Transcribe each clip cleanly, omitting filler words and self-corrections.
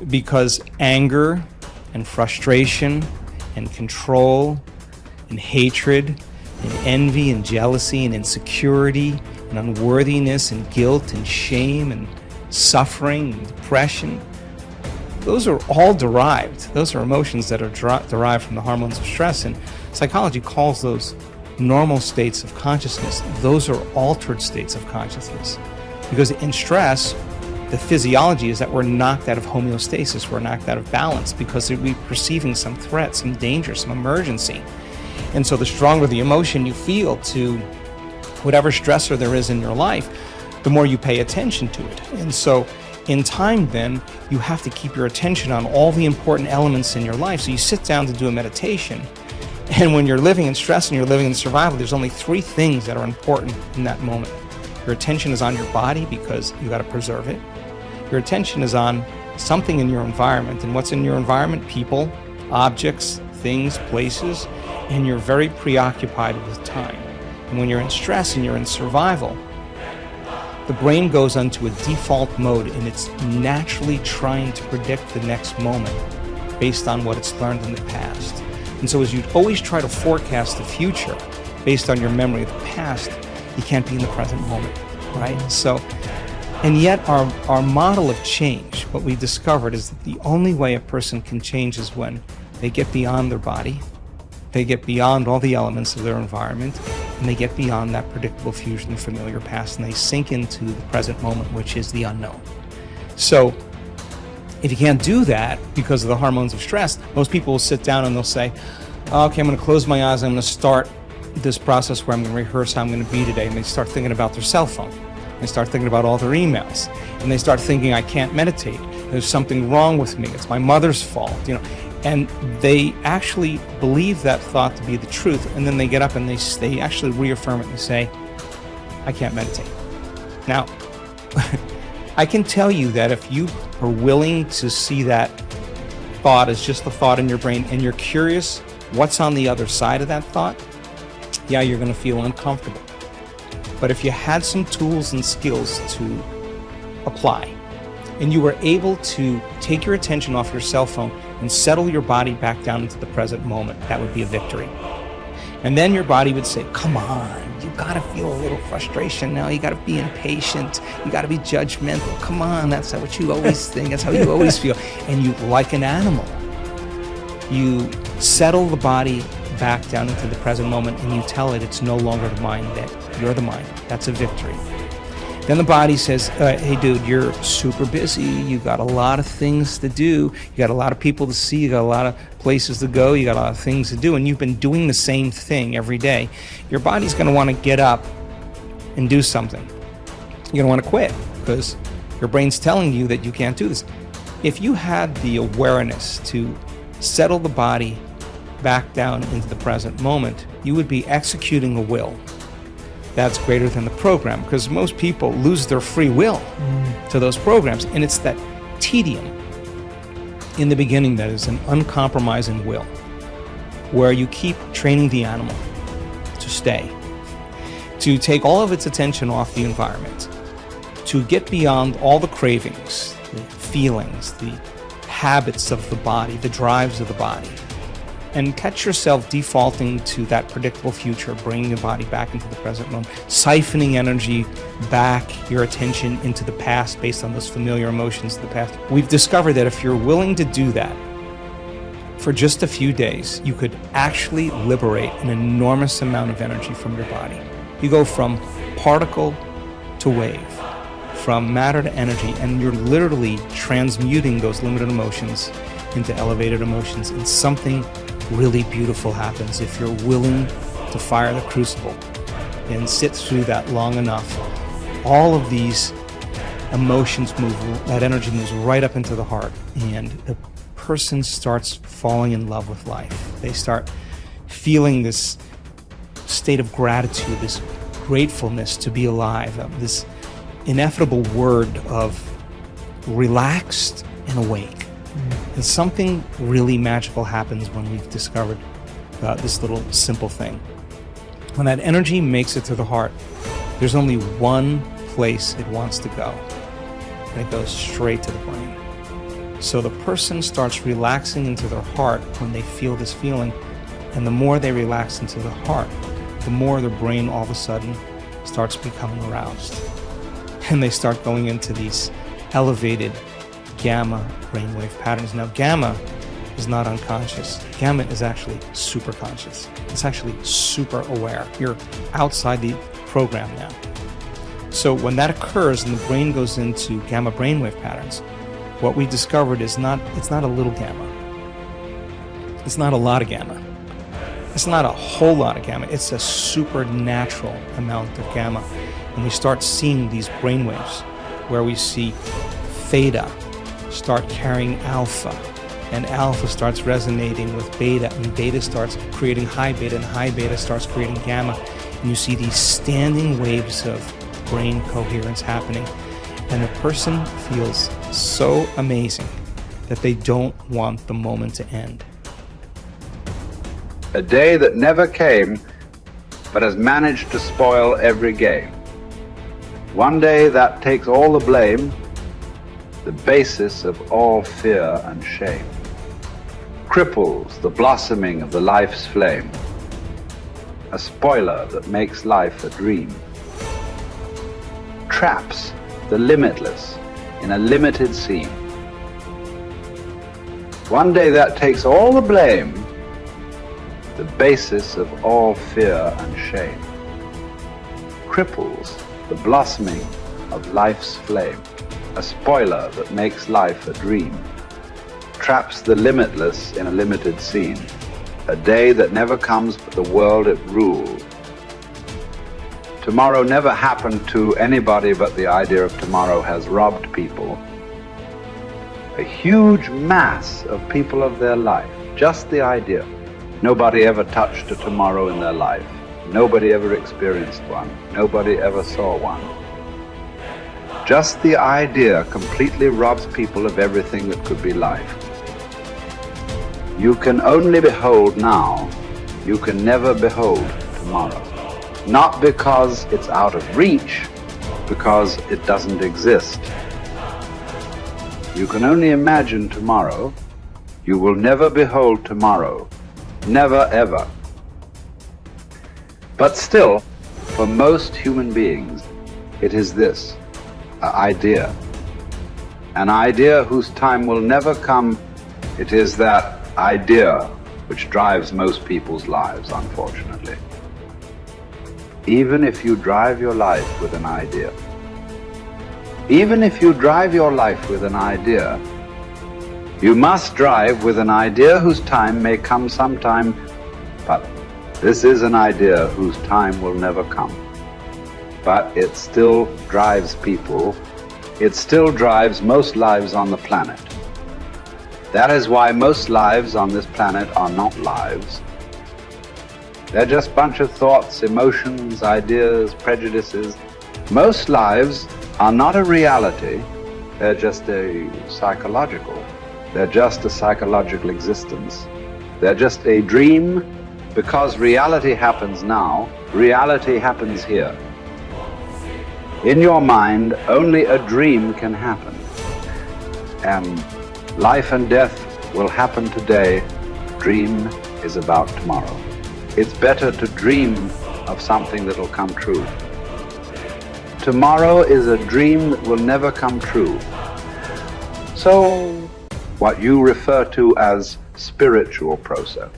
because anger and frustration and control and hatred and envy and jealousy and insecurity and unworthiness and guilt and shame and suffering and depression, those are all derived. Those are emotions that are derived from the hormones of stress, and psychology calls those normal states of consciousness. Those are altered states of consciousness. Because in stress, the physiology is that we're knocked out of homeostasis, we're knocked out of balance because we're perceiving some threat, some danger, some emergency. And so the stronger the emotion you feel to whatever stressor there is in your life, the more you pay attention to it. And so in time then, you have to keep your attention on all the important elements in your life. So you sit down to do a meditation, and when you're living in stress and you're living in survival, there's only 3 things that are important in that moment. Your attention is on your body because you got to preserve it. Your attention is on something in your environment, and what's in your environment? People, objects, things, places, and you're very preoccupied with time. And when you're in stress and you're in survival, the brain goes into a default mode, and it's naturally trying to predict the next moment based on what it's learned in the past. And so as you always try to forecast the future based on your memory of the past, you can't be in the present moment, right? So, and yet our model of change, what we discovered is that the only way a person can change is when they get beyond their body, they get beyond all the elements of their environment, and they get beyond that predictable future and familiar past, and they sink into the present moment, which is the unknown. So if you can't do that because of the hormones of stress, most people will sit down and they'll say, okay, I'm going to close my eyes, I'm going to start this process where I'm going to rehearse how I'm going to be today, and they start thinking about their cell phone. They start thinking about all their emails, and they start thinking, I can't meditate. There's something wrong with me. It's my mother's fault, And they actually believe that thought to be the truth, and then they get up and they actually reaffirm it and say, I can't meditate. Now, I can tell you that if you are willing to see that thought as just a thought in your brain, and you're curious what's on the other side of that thought, yeah, you're going to feel uncomfortable. But if you had some tools and skills to apply, and you were able to take your attention off your cell phone and settle your body back down into the present moment, that would be a victory. And then your body would say, come on, you gotta feel a little frustration now, you gotta be impatient, you gotta be judgmental, come on, that's what you always think, that's how you always feel. And you, like an animal, you settle the body back down into the present moment, and you tell it it's no longer the mind, that you're the mind. That's a victory. Then the body says, hey dude, you're super busy, you got a lot of things to do, you got a lot of people to see, you got a lot of places to go, you got a lot of things to do, and you've been doing the same thing every day. Your body's going to want to get up and do something. You're going to want to quit because your brain's telling you that you can't do this. If you had the awareness to settle the body back down into the present moment, you would be executing a will that's greater than the program, because most people lose their free will to those programs, and it's that tedium in the beginning that is an uncompromising will, where you keep training the animal to stay, to take all of its attention off the environment, to get beyond all the cravings, the feelings, the habits of the body, the drives of the body, and catch yourself defaulting to that predictable future, bringing the body back into the present moment, siphoning energy back, your attention into the past based on those familiar emotions of the past. We've discovered that if you're willing to do that for just a few days, you could actually liberate an enormous amount of energy from your body. You go from particle to wave, from matter to energy, and you're literally transmuting those limited emotions into elevated emotions, and something really beautiful happens if you're willing to fire the crucible and sit through that long enough. All of these emotions move, that energy moves right up into the heart, and the person starts falling in love with life. They start feeling this state of gratitude, this gratefulness to be alive, this ineffable word of relaxed and awake. And something really magical happens when we've discovered this little simple thing. When that energy makes it to the heart, there's only one place it wants to go, and it goes straight to the brain. So the person starts relaxing into their heart when they feel this feeling, and the more they relax into the heart, the more their brain all of a sudden starts becoming aroused. And they start going into these elevated gamma brainwave patterns. Now, gamma is not unconscious. Gamma is actually super conscious. It's actually super aware. You're outside the program now. So when that occurs and the brain goes into gamma brainwave patterns, what we discovered is it's not a little gamma. It's not a lot of gamma. It's not a whole lot of gamma. It's a supernatural amount of gamma. And we start seeing these brainwaves where we see theta start carrying alpha, and alpha starts resonating with beta, and beta starts creating high beta, and high beta starts creating gamma. And you see these standing waves of brain coherence happening. And the person feels so amazing that they don't want the moment to end. A day that never came, but has managed to spoil every game. One day that takes all the blame, the basis of all fear and shame. Cripples the blossoming of the life's flame. A spoiler that makes life a dream. Traps the limitless in a limited scene. One day that takes all the blame, the basis of all fear and shame. Cripples the blossoming of life's flame, a spoiler that makes life a dream. Traps the limitless in a limited scene, a day that never comes but the world it ruled. Tomorrow never happened to anybody, but the idea of tomorrow has robbed people. A huge mass of people of their life, just the idea. Nobody ever touched a tomorrow in their life. Nobody ever experienced one. Nobody ever saw one. Just the idea completely robs people of everything that could be life. You can only behold now. You can never behold tomorrow. Not because it's out of reach, because it doesn't exist. You can only imagine tomorrow. You will never behold tomorrow. Never, ever. But still, for most human beings, it is this, an idea. An idea whose time will never come. It is that idea which drives most people's lives, unfortunately. Even if you drive your life with an idea, even if you drive your life with an idea, you must drive with an idea whose time may come sometime, but this is an idea whose time will never come. But it still drives people. It still drives most lives on the planet. That is why most lives on this planet are not lives. They're just a bunch of thoughts, emotions, ideas, prejudices. Most lives are not a reality. They're just a psychological. They're just a psychological existence. They're just a dream, because reality happens now. Reality happens here. In your mind, only a dream can happen. And life and death will happen today. Dream is about tomorrow. It's better to dream of something that will come true. Tomorrow is a dream that will never come true. So, what you refer to as spiritual process,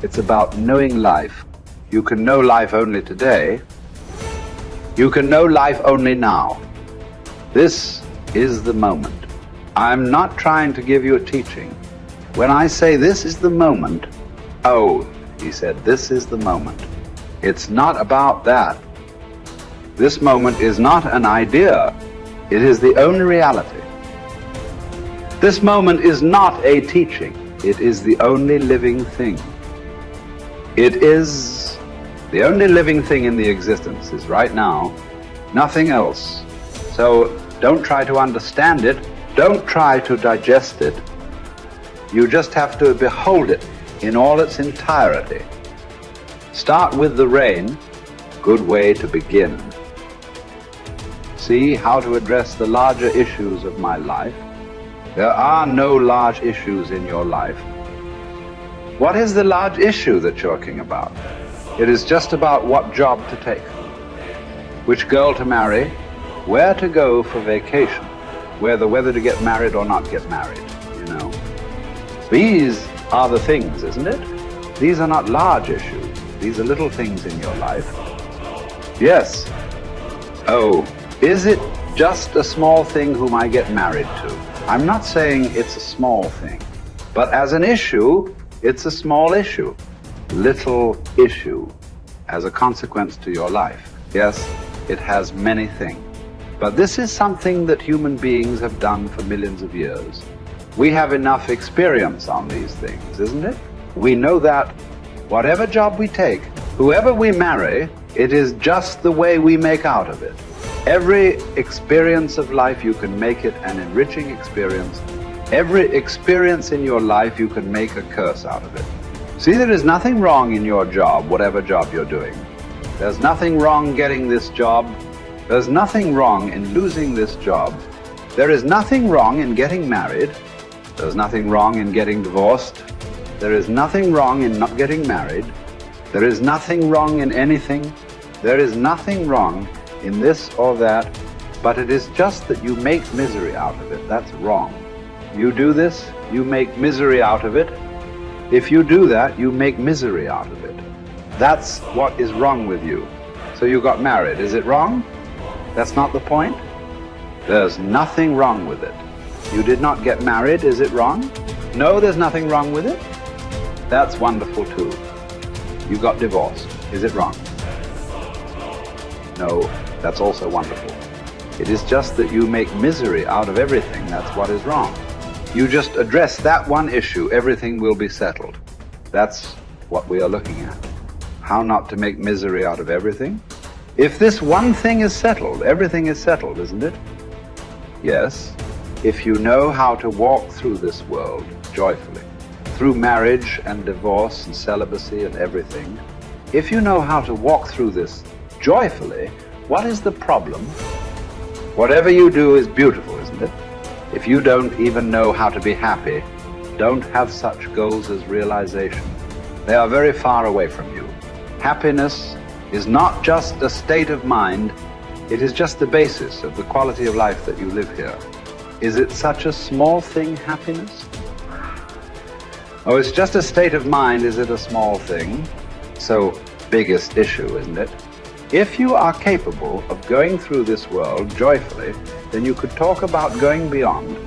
it's about knowing life. You can know life only today. You can know life only now. This is the moment. I'm not trying to give you a teaching. When I say this is the moment, oh, he said, this is the moment. It's not about that. This moment is not an idea. It is the only reality. This moment is not a teaching. It is the only living thing. It is the only living thing in the existence is right now, nothing else. So don't try to understand it. Don't try to digest it. You just have to behold it in all its entirety. Start with the rain, good way to begin. See how to address the larger issues of my life. There are no large issues in your life. What is the large issue that you're talking about? It is just about what job to take, which girl to marry, where to go for vacation, whether to get married or not get married, you know. These are the things, isn't it? These are not large issues. These are little things in your life. Yes. Oh, is it just a small thing whom I get married to? I'm not saying it's a small thing, but as an issue, it's a small issue. Little issue as a consequence to your life. Yes, it has many things. But this is something that human beings have done for millions of years. We have enough experience on these things, isn't it? We know that whatever job we take, whoever we marry, it is just the way we make out of it. Every experience of life, you can make it an enriching experience. Every experience in your life, you can make a curse out of it. See, there is nothing wrong in your job, whatever job you're doing. There's nothing wrong getting this job. There's nothing wrong in losing this job. There is nothing wrong in getting married. There's nothing wrong in getting divorced. There is nothing wrong in not getting married. There is nothing wrong in anything. There is nothing wrong in this or that, but it is just that you make misery out of it. That's wrong. You do this, you make misery out of it. If you do that, you make misery out of it. That's what is wrong with you. So you got married. Is it wrong? That's not the point. There's nothing wrong with it. You did not get married. Is it wrong? No, there's nothing wrong with it. That's wonderful too. You got divorced. Is it wrong? No, that's also wonderful. It is just that you make misery out of everything. That's what is wrong. You just address that one issue, everything will be settled. That's what we are looking at. How not to make misery out of everything? If this one thing is settled, everything is settled, isn't it? Yes, if you know how to walk through this world joyfully, through marriage and divorce and celibacy and everything, if you know how to walk through this joyfully, what is the problem? Whatever you do is beautiful, isn't it? If you don't even know how to be happy, don't have such goals as realization. They are very far away from you. Happiness is not just a state of mind, it is just the basis of the quality of life that you live here. Is it such a small thing, happiness? Oh, it's just a state of mind, is it a small thing? So, biggest issue, isn't it? If you are capable of going through this world joyfully, then you could talk about going beyond.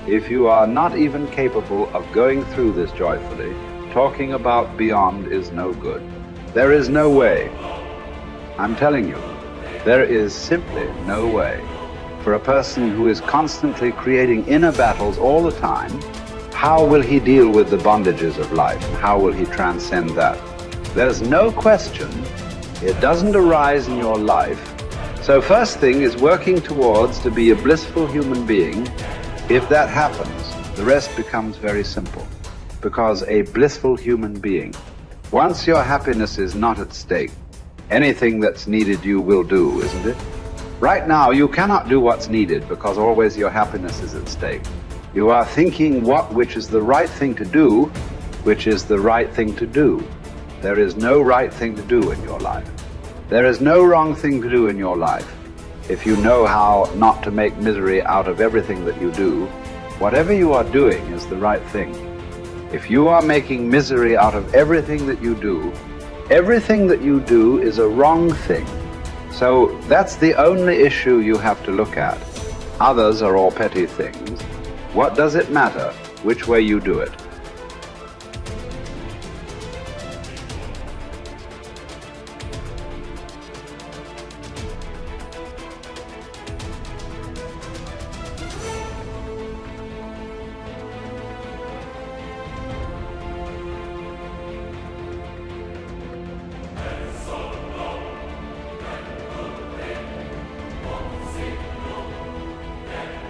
If you are not even capable of going through this joyfully, talking about beyond is no good. There is no way. I'm telling you, there is simply no way. For a person who is constantly creating inner battles all the time, how will he deal with the bondages of life? How will he transcend that? There's no question. It doesn't arise in your life. So first thing is working towards to be a blissful human being. If that happens, the rest becomes very simple. Because a blissful human being, once your happiness is not at stake, anything that's needed you will do, isn't it? Right now you cannot do what's needed because always your happiness is at stake. You are thinking which is the right thing to do, which is the right thing to do. There is no right thing to do in your life. There is no wrong thing to do in your life. If you know how not to make misery out of everything that you do, whatever you are doing is the right thing. If you are making misery out of everything that you do, everything that you do is a wrong thing. So that's the only issue you have to look at. Others are all petty things. What does it matter which way you do it?